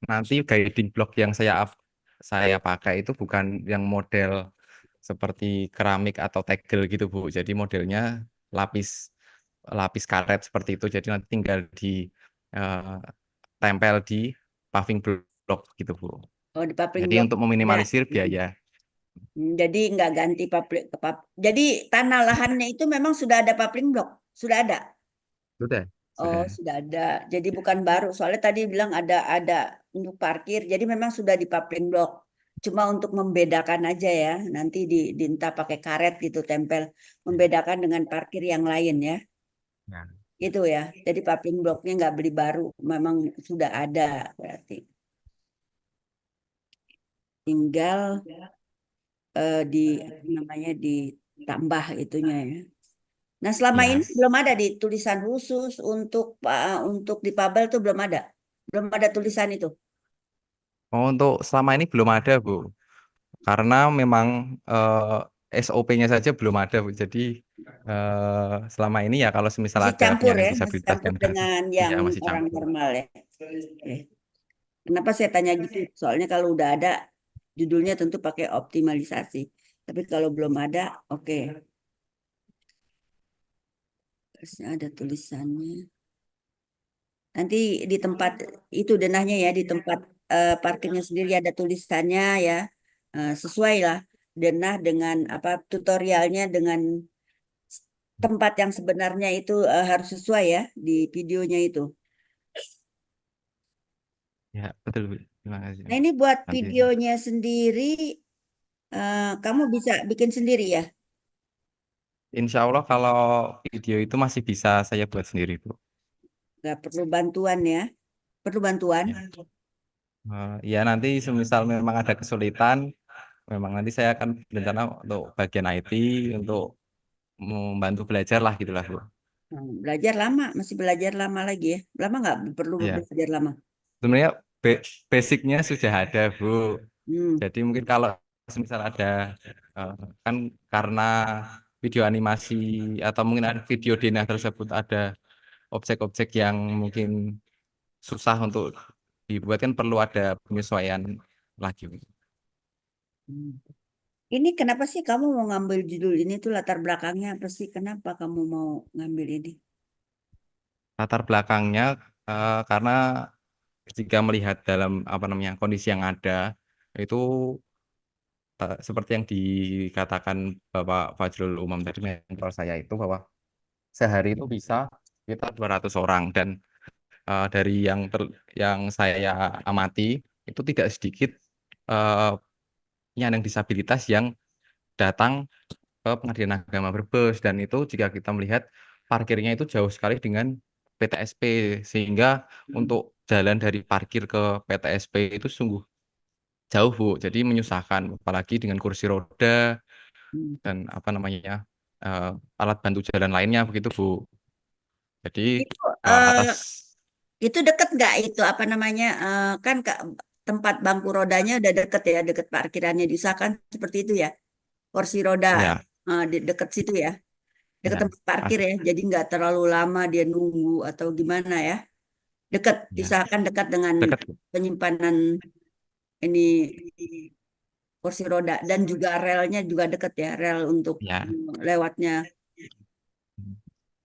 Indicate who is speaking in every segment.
Speaker 1: nanti guiding block yang saya pakai itu bukan yang model seperti keramik atau tegel gitu Bu. Jadi modelnya lapis lapis karet seperti itu. Jadi nanti tinggal di tempel di paving block gitu Bu.
Speaker 2: Oh, di paving
Speaker 1: Jadi
Speaker 2: block
Speaker 1: untuk
Speaker 2: ada.
Speaker 1: meminimalisir biaya.
Speaker 2: Jadi nggak ganti jadi tanah lahannya itu memang sudah ada paving block, sudah ada.
Speaker 1: Sudah,
Speaker 2: Oh,
Speaker 1: sudah.
Speaker 2: sudah ada. Jadi bukan baru. Soalnya tadi bilang ada untuk parkir. Jadi memang sudah di paving block. Cuma untuk membedakan aja ya. Nanti di entah pakai karet gitu tempel, membedakan dengan parkir yang lain ya.
Speaker 1: Ya.
Speaker 2: Itu ya. Jadi paving blocknya nggak beli baru, memang sudah ada berarti. Tinggal di apa namanya ditambah itunya ya. Nah, selama ini
Speaker 1: Ya.
Speaker 2: belum ada di tulisan khusus untuk difabel tuh belum ada. Belum ada tulisan itu.
Speaker 1: Oh, untuk selama ini belum ada Bu. Karena memang SOP-nya saja belum ada Bu. Jadi selama ini ya kalau semisal
Speaker 2: Masih
Speaker 1: ada
Speaker 2: campur
Speaker 1: penyandang
Speaker 2: ya, masih
Speaker 1: disabilitas
Speaker 2: campur
Speaker 1: yang datang,
Speaker 2: dengan
Speaker 1: ya
Speaker 2: yang
Speaker 1: masih
Speaker 2: orang
Speaker 1: campur.
Speaker 2: normal ya. Oke. Kenapa saya tanya gitu? Soalnya kalau udah ada judulnya tentu pakai optimalisasi. Tapi kalau belum ada, oke. Harusnya ada tulisannya. Nanti di tempat itu denahnya ya, di tempat parkirnya sendiri ada tulisannya ya. Sesuai lah denah dengan apa tutorialnya dengan tempat yang sebenarnya itu harus sesuai ya di videonya itu.
Speaker 1: Ya, betul Bu. Terima kasih.
Speaker 2: Nah, ini buat
Speaker 1: Nanti
Speaker 2: videonya sendiri, kamu bisa bikin sendiri ya?
Speaker 1: Insya Allah kalau video itu masih bisa saya buat sendiri Bu.
Speaker 2: Nggak perlu bantuan ya? Perlu bantuan?
Speaker 1: Ya. Ya nanti semisal memang ada kesulitan, memang nanti saya akan berencana untuk bagian IT untuk membantu belajar lah gitulah Bu.
Speaker 2: Belajar lama, masih belajar lama lagi ya? Lama nggak perlu
Speaker 1: Ya,
Speaker 2: belajar lama?
Speaker 1: sebenarnya basicnya sudah ada Bu.
Speaker 2: Hmm.
Speaker 1: Jadi mungkin kalau misal ada eh, kan karena video animasi atau mungkin ada video denah tersebut ada objek-objek yang mungkin susah untuk dibuat kan perlu ada penyesuaian lagi.
Speaker 2: Hmm. Ini kenapa sih kamu mau ngambil judul ini tuh latar belakangnya apa sih? Kenapa kamu mau ngambil ini?
Speaker 1: Latar belakangnya karena jika melihat dalam apa namanya kondisi yang ada itu seperti yang dikatakan Bapak Fajrul Umam tadi mentor saya itu bahwa sehari itu bisa kita 200 orang dan dari yang saya amati itu tidak sedikit eh, penyandang disabilitas yang datang ke Pengadilan Agama Brebes dan itu jika kita melihat parkirnya itu jauh sekali dengan PTSP sehingga untuk jalan dari parkir ke PTSP itu sungguh jauh Bu, jadi menyusahkan apalagi dengan kursi roda
Speaker 2: Hmm.
Speaker 1: dan apa namanya eh, alat bantu jalan lainnya begitu Bu. Jadi
Speaker 2: Itu eh,
Speaker 1: atas
Speaker 2: itu deket nggak itu apa namanya kan tempat bangku rodanya udah deket ya deket parkirannya diusahakan seperti itu ya kursi roda
Speaker 1: ya
Speaker 2: di deket situ ya deket
Speaker 1: ya
Speaker 2: tempat parkir
Speaker 1: as-
Speaker 2: ya jadi nggak terlalu lama dia nunggu atau gimana ya deket
Speaker 1: ya
Speaker 2: diusahakan dekat dengan
Speaker 1: dekat Bu.
Speaker 2: penyimpanan ini kursi roda dan juga relnya juga deket ya rel untuk
Speaker 1: Ya.
Speaker 2: lewatnya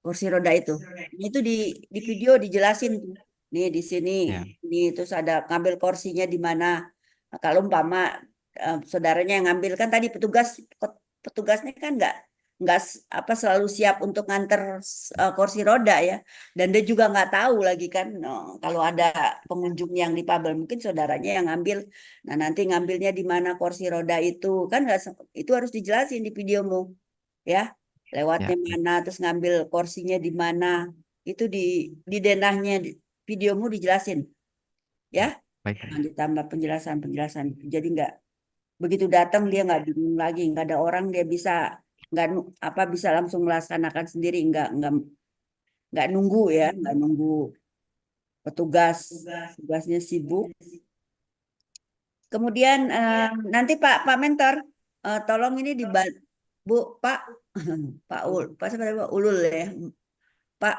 Speaker 2: kursi roda itu. Ini itu di video dijelasin tuh. Nih di sini,
Speaker 1: Ya.
Speaker 2: nih terus ada ngambil kursinya di mana. Nah, kalau umpama saudaranya yang ngambil kan tadi petugasnya kan nggak apa selalu siap untuk nganter kursi roda ya. Dan dia juga nggak tahu lagi kan kalau ada pengunjung yang difabel mungkin saudaranya yang ngambil. Nah nanti ngambilnya di mana kursi roda itu kan nggak itu harus dijelasin di videomu ya lewatnya
Speaker 1: Ya,
Speaker 2: mana terus ngambil kursinya di mana itu di denahnya videomu dijelasin ya.
Speaker 1: baik.
Speaker 2: Nah, ditambah penjelasan-penjelasan jadi nggak begitu datang dia nggak bingung lagi nggak ada orang dia bisa nggak apa bisa langsung melaksanakan sendiri nggak nunggu ya nggak nunggu petugas tugasnya sibuk kemudian nanti Pak Mentor tolong ini Bu Pak Pak Ul Pak siapa tadi, Pak Ulul ya Pak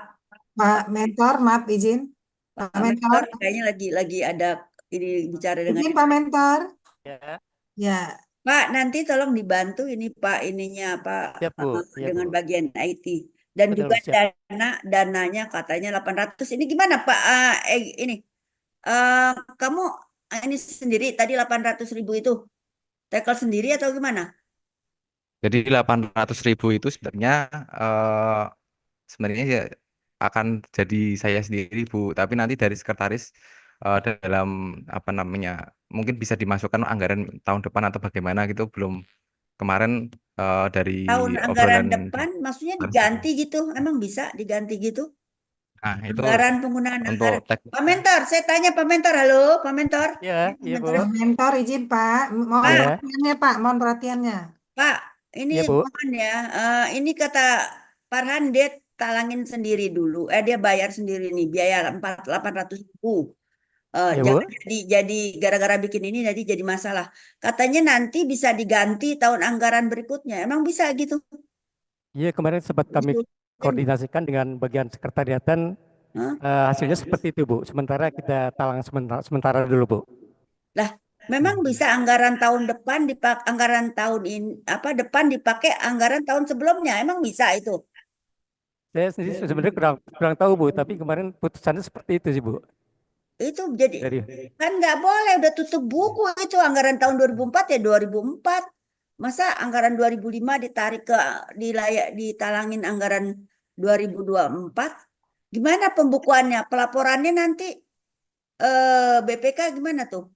Speaker 3: Pak Mentor, maaf izin.
Speaker 2: Pak
Speaker 3: Pak
Speaker 2: Mentor
Speaker 3: Mentor,
Speaker 2: kayaknya lagi ada ini bicara dengan
Speaker 3: izin Pak Mentor.
Speaker 4: Ya,
Speaker 3: Ya,
Speaker 2: Pak, nanti tolong dibantu ini Pak ininya Pak
Speaker 4: siap Bu. Iya Bu.
Speaker 2: dengan bagian IT dan
Speaker 4: Betul
Speaker 2: juga
Speaker 4: Bu, siap.
Speaker 2: dananya katanya 800. Ini gimana Pak? Ini eh, kamu ini sendiri tadi 800.000 itu tackle sendiri atau gimana?
Speaker 1: Jadi 800.000 itu sebenarnya ya akan jadi saya sendiri Bu. Tapi nanti dari sekretaris dalam apa namanya mungkin bisa dimasukkan anggaran tahun depan atau bagaimana gitu belum kemarin dari
Speaker 2: Tahun anggaran
Speaker 1: obrolan
Speaker 2: depan maksudnya
Speaker 1: kemarin
Speaker 2: diganti gitu. Emang bisa diganti gitu?
Speaker 1: nah itu
Speaker 2: Anggaran penggunaan
Speaker 1: untuk
Speaker 2: anggaran. Pak Mentor, saya tanya Pak Mentor, halo Pak Mentor.
Speaker 4: Ya,
Speaker 2: Pak
Speaker 4: iya Bu.
Speaker 2: Mentor,
Speaker 3: Pak Mentor izin Pak. Mohon
Speaker 2: Pak,
Speaker 4: Ya,
Speaker 3: perhatiannya Pak, mohon perhatiannya.
Speaker 2: Pak, ini
Speaker 4: iya Bu.
Speaker 2: mohon ya. Ini kata Farhan dia talangin sendiri dulu. Dia bayar sendiri nih biaya 800.000.
Speaker 4: Iya Bu.
Speaker 2: Jangan jadi gara-gara bikin ini jadi masalah. Katanya nanti bisa diganti tahun anggaran berikutnya. Emang bisa gitu?
Speaker 4: Iya, kemarin sempat kami
Speaker 2: Usulin.
Speaker 4: koordinasikan dengan bagian sekretariatan,
Speaker 2: Hah?
Speaker 4: hasilnya seperti itu Bu. Sementara kita talang sementara dulu Bu.
Speaker 2: Lah, memang bisa anggaran tahun depan anggaran tahun ini apa depan dipakai anggaran tahun sebelumnya. Emang bisa itu?
Speaker 4: Saya sendiri sebenarnya kurang kurang tahu Bu, tapi kemarin putusannya seperti itu sih Bu.
Speaker 2: Itu jadi
Speaker 4: Dari
Speaker 2: kan nggak boleh udah tutup buku itu anggaran tahun 2004 ya 2004. Masa anggaran 2005 ditarik ke ditalangin anggaran 2024? Gimana pembukuannya? Pelaporannya nanti BPK gimana tuh?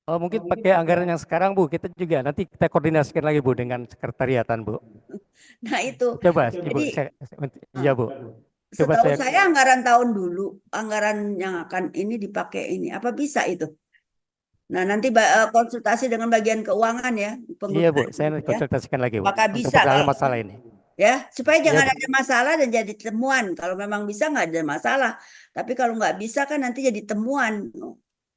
Speaker 4: Oh, mungkin pakai anggaran yang sekarang Bu. Kita juga nanti kita koordinasikan lagi Bu dengan sekretariatan Bu.
Speaker 2: Nah itu.
Speaker 4: Coba Ibu,
Speaker 2: Jadi
Speaker 4: iya
Speaker 2: eh,
Speaker 4: Bu. Coba
Speaker 2: setahu
Speaker 4: saya,
Speaker 2: saya anggaran tahun dulu, anggaran yang akan ini dipakai ini. Apa bisa itu? Nah, nanti konsultasi dengan bagian keuangan ya,
Speaker 4: iya Bu,
Speaker 2: penggunaan
Speaker 4: saya
Speaker 2: ini ya.
Speaker 4: konsultasikan lagi Bu
Speaker 2: Apakah
Speaker 4: untuk
Speaker 2: bisa
Speaker 4: perdalam
Speaker 2: kalau
Speaker 4: masalah ini.
Speaker 2: ya, supaya
Speaker 4: Iya
Speaker 2: jangan
Speaker 4: Bu,
Speaker 2: ada masalah dan jadi temuan. Kalau memang bisa nggak ada masalah. Tapi kalau nggak bisa kan nanti jadi temuan.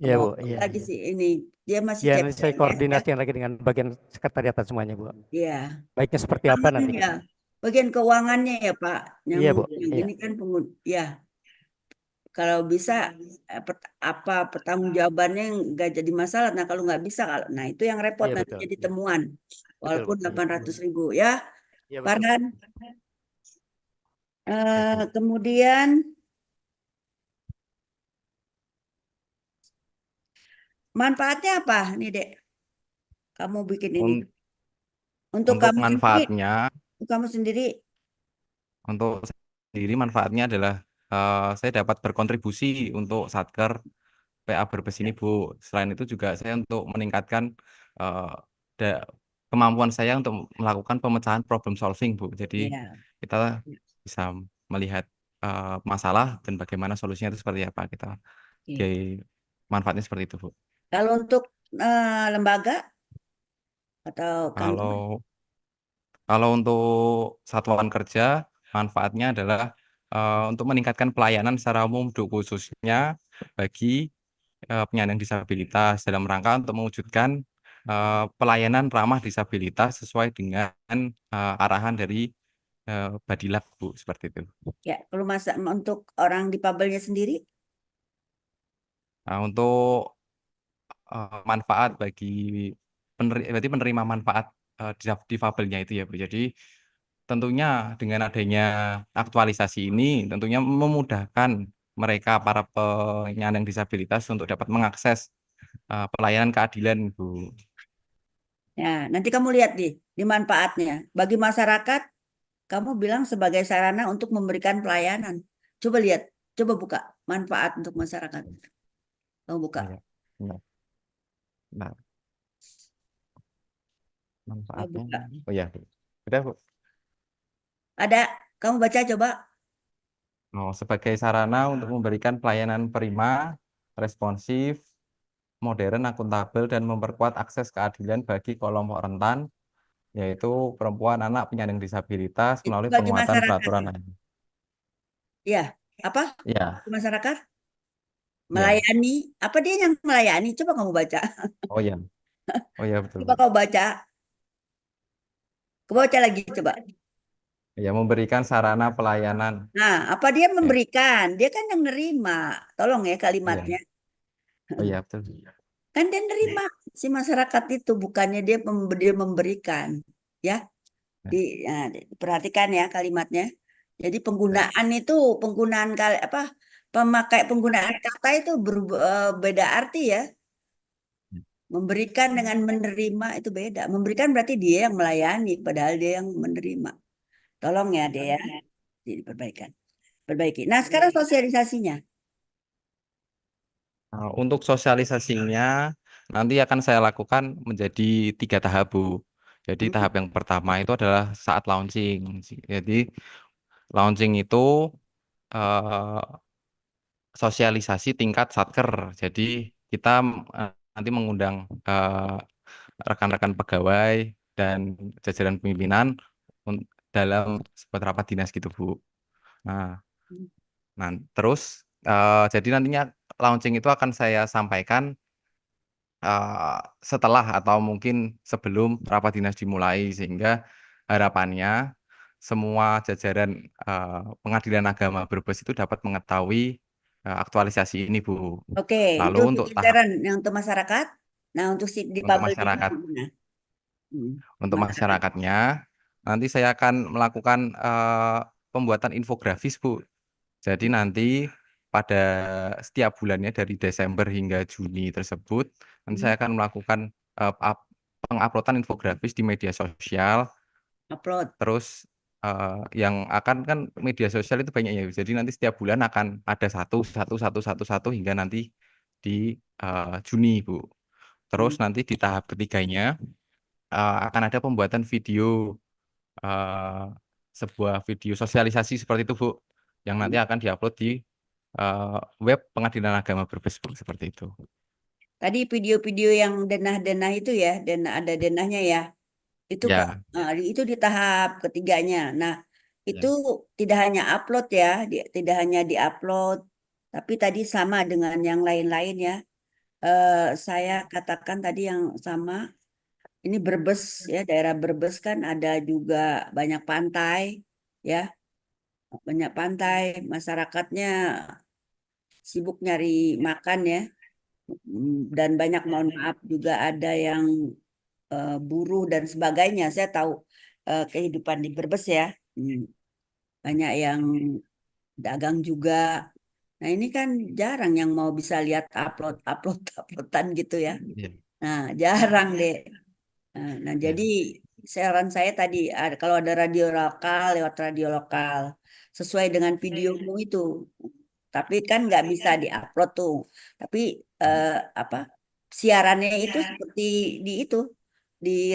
Speaker 4: iya
Speaker 2: Mau
Speaker 4: Bu, iya.
Speaker 2: lagi sih ini dia masih
Speaker 4: Ya, nanti saya
Speaker 2: CPNS ya.
Speaker 4: koordinasikan lagi dengan bagian sekretariatan semuanya Bu.
Speaker 2: Iya.
Speaker 4: Baiknya seperti apa
Speaker 2: Keuangan
Speaker 4: nanti
Speaker 2: ya.
Speaker 4: kita.
Speaker 2: Bagian keuangannya ya Pak. Yang
Speaker 4: Iya Bu,
Speaker 2: yang
Speaker 4: iya.
Speaker 2: ini kan ya kalau bisa apa pertanggungjawabannya nggak jadi masalah. Nah kalau nggak bisa kalau nah itu yang repot
Speaker 4: Iya
Speaker 2: nanti
Speaker 4: betul.
Speaker 2: jadi temuan
Speaker 4: Betul Bu.
Speaker 2: walaupun
Speaker 4: Iya.
Speaker 2: 800.000 ya
Speaker 4: Iya betul.
Speaker 2: Farhan.
Speaker 4: Baik Bu.
Speaker 2: Kemudian manfaatnya apa nih Dek? Kamu bikin ini
Speaker 1: un-
Speaker 2: untuk
Speaker 1: untuk
Speaker 2: kamu sendiri,
Speaker 1: manfaatnya
Speaker 2: untuk kamu sendiri.
Speaker 1: untuk saya sendiri manfaatnya adalah saya dapat berkontribusi untuk Satker PA Brebes ini Bu. Selain itu juga saya untuk meningkatkan eh, da- kemampuan saya untuk melakukan pemecahan problem solving Bu. Jadi
Speaker 2: Ya.
Speaker 1: kita bisa melihat masalah dan bagaimana solusinya itu seperti apa kita.
Speaker 2: Oke.
Speaker 1: Jadi manfaatnya seperti itu Bu.
Speaker 2: Kalau untuk lembaga atau kantor,
Speaker 1: Kalau kalau untuk satuan kerja manfaatnya adalah untuk meningkatkan pelayanan secara umum Bu, khususnya bagi penyandang disabilitas dalam rangka untuk mewujudkan pelayanan ramah disabilitas sesuai dengan arahan dari Badilak Bu seperti itu.
Speaker 2: ya kalau masa untuk orang difabelnya sendiri,
Speaker 1: Nah, untuk manfaat bagi berarti penerima manfaat difabelnya itu ya Bu. Jadi tentunya dengan adanya aktualisasi ini tentunya memudahkan mereka para penyandang disabilitas untuk dapat mengakses pelayanan keadilan Bu.
Speaker 2: ya nanti kamu lihat di manfaatnya bagi masyarakat. Kamu bilang sebagai sarana untuk memberikan pelayanan. Coba lihat, coba buka manfaat untuk masyarakat. Kamu buka.
Speaker 1: Ya, ya. Nah,
Speaker 2: Kamu
Speaker 1: manfaatnya.
Speaker 2: buka.
Speaker 1: Oh ya, udah Bu.
Speaker 2: Ada, kamu baca coba.
Speaker 1: Oh, sebagai sarana untuk memberikan pelayanan prima, responsif, modern, akuntabel, dan memperkuat akses keadilan bagi kelompok rentan, yaitu perempuan, anak, penyandang disabilitas
Speaker 2: Itu
Speaker 1: melalui
Speaker 2: bagi
Speaker 1: penguatan
Speaker 2: masyarakat.
Speaker 1: peraturan lain.
Speaker 2: Ya, apa?
Speaker 1: Ya,
Speaker 2: Bagi masyarakat
Speaker 1: ya.
Speaker 2: melayani. Apa dia yang melayani? Coba kamu baca.
Speaker 1: Oh ya, oh ya betul
Speaker 2: Coba
Speaker 1: Bu.
Speaker 2: kamu baca. Kamu baca lagi coba.
Speaker 1: Ya, memberikan sarana pelayanan.
Speaker 2: Nah, apa dia
Speaker 1: Ya,
Speaker 2: memberikan? Dia kan yang nerima. Tolong ya
Speaker 1: iya.
Speaker 2: kalimatnya.
Speaker 1: Oh iya, betul.
Speaker 2: Kan dia nerima si masyarakat itu, bukannya dia memberikan. Ya,
Speaker 1: Ya,
Speaker 2: di, nah, perhatikan ya kalimatnya. Jadi
Speaker 1: ya.
Speaker 2: penggunaan itu, penggunaan apa, penggunaan kata itu beda arti ya. Memberikan dengan menerima itu beda. Memberikan berarti dia yang melayani, padahal dia yang menerima. Tolong ya, dia ya. Diperbaikan. Perbaiki. Nah, sekarang sosialisasinya.
Speaker 1: Untuk sosialisasinya nanti akan saya lakukan menjadi 3 tahap, Bu. Jadi
Speaker 2: Hmm,
Speaker 1: tahap yang pertama itu adalah saat launching. Jadi launching itu eh, sosialisasi tingkat satker. Jadi kita nanti mengundang rekan-rekan pegawai dan jajaran pimpinan dalam sebuah rapat dinas gitu, Bu. Nah, terus jadi nantinya launching itu akan saya sampaikan setelah atau mungkin sebelum rapat dinas dimulai, sehingga harapannya semua jajaran Pengadilan Agama Brebes itu dapat mengetahui aktualisasi ini, Bu.
Speaker 2: Oke,
Speaker 1: Lalu
Speaker 2: untuk
Speaker 1: untuk tahap
Speaker 2: jajaran yang untuk masyarakat. Nah, untuk si
Speaker 1: untuk
Speaker 2: difabel ini
Speaker 1: masyarakat
Speaker 2: gimana? Hmm,
Speaker 1: untuk
Speaker 2: masyarakat.
Speaker 1: masyarakatnya nanti saya akan melakukan pembuatan infografis, Bu. Jadi nanti pada setiap bulannya dari Desember hingga Juni tersebut, nanti
Speaker 2: Hmm,
Speaker 1: saya akan melakukan penguploadan infografis di media sosial.
Speaker 2: upload.
Speaker 1: Terus yang akan kan media sosial itu banyak ya. Jadi nanti setiap bulan akan ada satu hingga nanti di Juni, Bu.
Speaker 2: Hmm,
Speaker 1: Terus nanti di tahap ketiganya akan ada pembuatan video, eh, sebuah video sosialisasi seperti itu, Bu, yang nanti
Speaker 2: hmm.
Speaker 1: akan diupload di web Pengadilan Agama Brebes, Bu, seperti itu.
Speaker 2: Tadi video-video yang denah-denah itu ya, ada denahnya ya. Itu Kak,
Speaker 1: Ya,
Speaker 2: itu di tahap ketiganya. Nah, itu
Speaker 1: ya,
Speaker 2: tidak hanya upload ya, tidak hanya diupload, tapi tadi sama dengan yang lain-lain ya. Saya katakan tadi yang sama, ini Brebes ya, daerah Brebes kan ada juga banyak pantai ya, banyak pantai, masyarakatnya sibuk nyari makan ya. Dan banyak, mohon maaf, juga ada yang buruh dan sebagainya. Saya tahu kehidupan di Brebes ya. Hmm, Banyak yang dagang juga. Nah, ini kan jarang yang mau bisa lihat uploadan gitu ya.
Speaker 1: ya,
Speaker 2: Nah, jarang deh. Nah,
Speaker 1: ya,
Speaker 2: jadi saran saya tadi, kalau ada radio lokal, lewat radio lokal. Sesuai dengan videomu itu. Tapi kan nggak bisa diupload tuh. Tapi eh, apa siarannya itu seperti di itu, di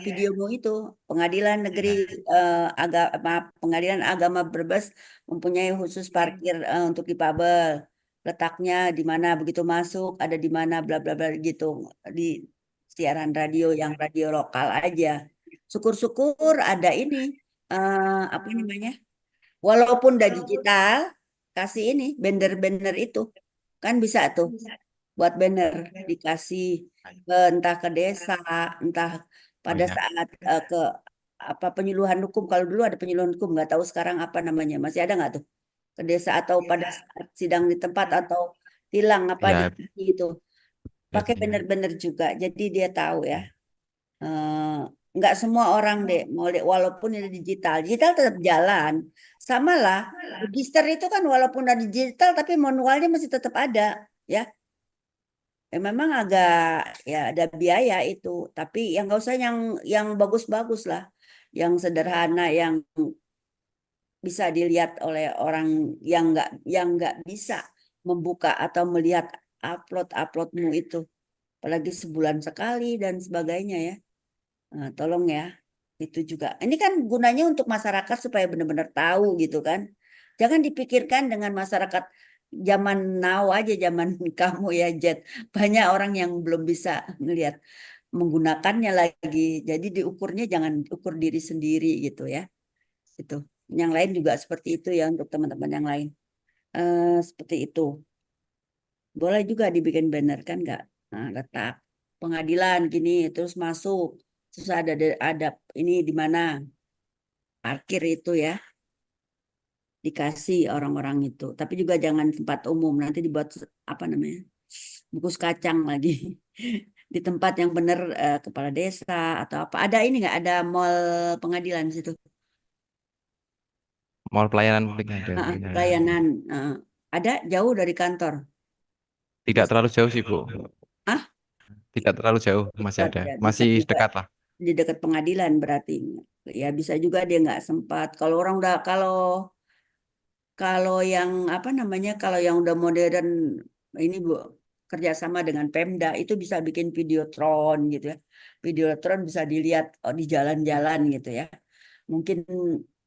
Speaker 2: videomu itu, Pengadilan Negeri
Speaker 1: ya,
Speaker 2: Agama, Pengadilan Agama Brebes mempunyai khusus parkir untuk difabel. Letaknya di mana, begitu masuk ada di mana, bla bla bla gitu, di siaran radio yang radio lokal aja. Syukur-syukur ada ini, apa namanya? Walaupun udah digital, kasih ini banner-banner itu kan bisa tuh buat banner, dikasih entah ke desa, entah
Speaker 1: oh
Speaker 2: pada
Speaker 1: ya,
Speaker 2: saat ke apa penyuluhan hukum. Kalau dulu ada penyuluhan hukum, nggak tahu sekarang apa namanya, masih ada nggak tuh, ke desa atau pada saat sidang di tempat atau tilang apa di
Speaker 1: ya,
Speaker 2: itu
Speaker 1: ya,
Speaker 2: pakai banner-banner juga. Jadi dia tahu ya. Eh, nggak semua orang deh mau walaupun ini digital, digital tetap jalan. Sama lah, register itu kan walaupun udah digital tapi manualnya masih tetap ada, ya. Memang agak, ya ada biaya itu, tapi yang nggak usah yang bagus-bagus lah, yang sederhana, yang bisa dilihat oleh orang yang nggak bisa membuka atau melihat uploadmu itu, apalagi sebulan sekali dan sebagainya ya. Nah, tolong ya, itu juga. Ini kan gunanya untuk masyarakat supaya benar-benar tahu gitu kan. Jangan dipikirkan dengan masyarakat zaman now aja, zaman kamu ya, Jet. Banyak orang yang belum bisa ngelihat menggunakannya lagi. Jadi diukurnya jangan ukur diri sendiri gitu ya. Itu. Yang lain juga seperti itu ya untuk teman-teman yang lain. Seperti itu. Boleh juga dibikin banner kan nggak? Nah, letak pengadilan gini, terus masuk, terus ada ini di mana? parkir itu ya, dikasih orang-orang itu. Tapi juga jangan tempat umum, nanti dibuat apa namanya, bungkus kacang lagi. Di tempat yang benar, kepala desa atau apa. Ada ini nggak? Ada mall pengadilan di situ.
Speaker 1: Mall pelayanan publik ada. Ya.
Speaker 2: Pelayanan. Ada jauh dari kantor.
Speaker 1: Tidak terlalu jauh sih, Bu.
Speaker 2: Ah?
Speaker 1: Tidak terlalu jauh, masih ada.
Speaker 2: Ya, bisa
Speaker 1: Masih
Speaker 2: juga
Speaker 1: dekat lah.
Speaker 2: di dekat pengadilan berarti. Ya bisa juga dia nggak sempat. Kalau orang udah kalau yang apa namanya, kalau yang udah modern ini Bu, kerjasama dengan Pemda itu bisa bikin videotron gitu ya. Videotron bisa dilihat di jalan-jalan gitu ya. Mungkin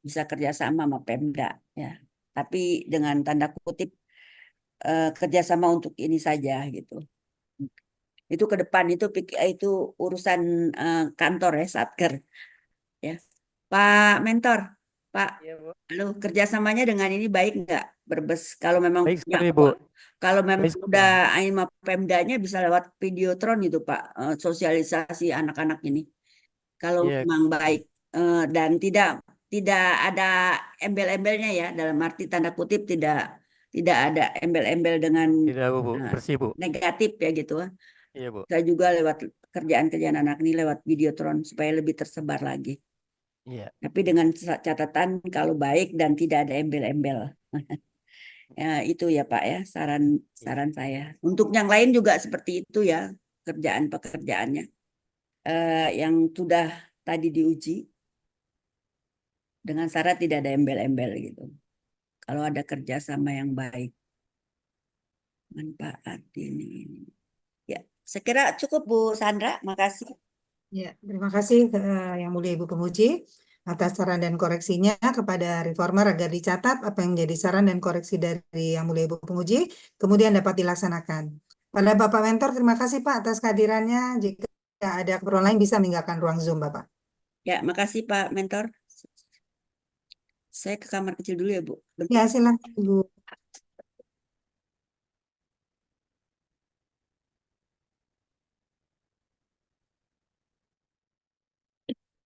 Speaker 2: bisa kerjasama sama Pemda ya. Tapi dengan tanda kutip kerjasama untuk ini saja gitu. Itu ke depan itu urusan kantor ya, Satker ya. Pak Mentor, Pak,
Speaker 4: Iya, Bu.
Speaker 2: halo, kerjasamanya dengan ini baik nggak? Berbes, kalau memang
Speaker 4: Baik
Speaker 2: punya
Speaker 4: sekali, Bu.
Speaker 2: kalau memang
Speaker 4: Baik sekali.
Speaker 2: udah sama Pemdanya bisa lewat videotron itu Pak, sosialisasi anak-anak ini. Kalau
Speaker 4: Iya,
Speaker 2: memang baik dan tidak ada embel-embelnya ya, dalam arti tanda kutip tidak ada embel-embel dengan
Speaker 4: tidak, Bu. Bersih, Bu.
Speaker 2: negatif ya gitu.
Speaker 4: Iya, Bu.
Speaker 2: Saya juga lewat kerjaan-kerjaan anak ini lewat videotron supaya lebih tersebar lagi.
Speaker 4: Iya.
Speaker 2: Tapi dengan catatan kalau baik dan tidak ada embel-embel. Ya, itu ya Pak ya saran saya. Untuk yang lain juga seperti itu ya pekerjaannya yang sudah tadi diuji dengan syarat tidak ada embel-embel gitu. Kalau ada kerjasama yang baik, manfaat ini. Ya, saya kira cukup Bu Sandra. Makasih.
Speaker 3: Ya, terima kasih Yang Mulia Ibu Pemuji atas saran dan koreksinya kepada reformer agar dicatat apa yang menjadi saran dan koreksi dari Yang Mulia Ibu Pemuji, kemudian dapat dilaksanakan. Pada Bapak Mentor, terima kasih Pak atas kehadirannya. Jika ada keperluan lain bisa meninggalkan ruang Zoom Bapak.
Speaker 2: Ya, makasih Pak Mentor. Saya ke kamar kecil dulu ya Bu.
Speaker 3: Ya, silakan Ibu.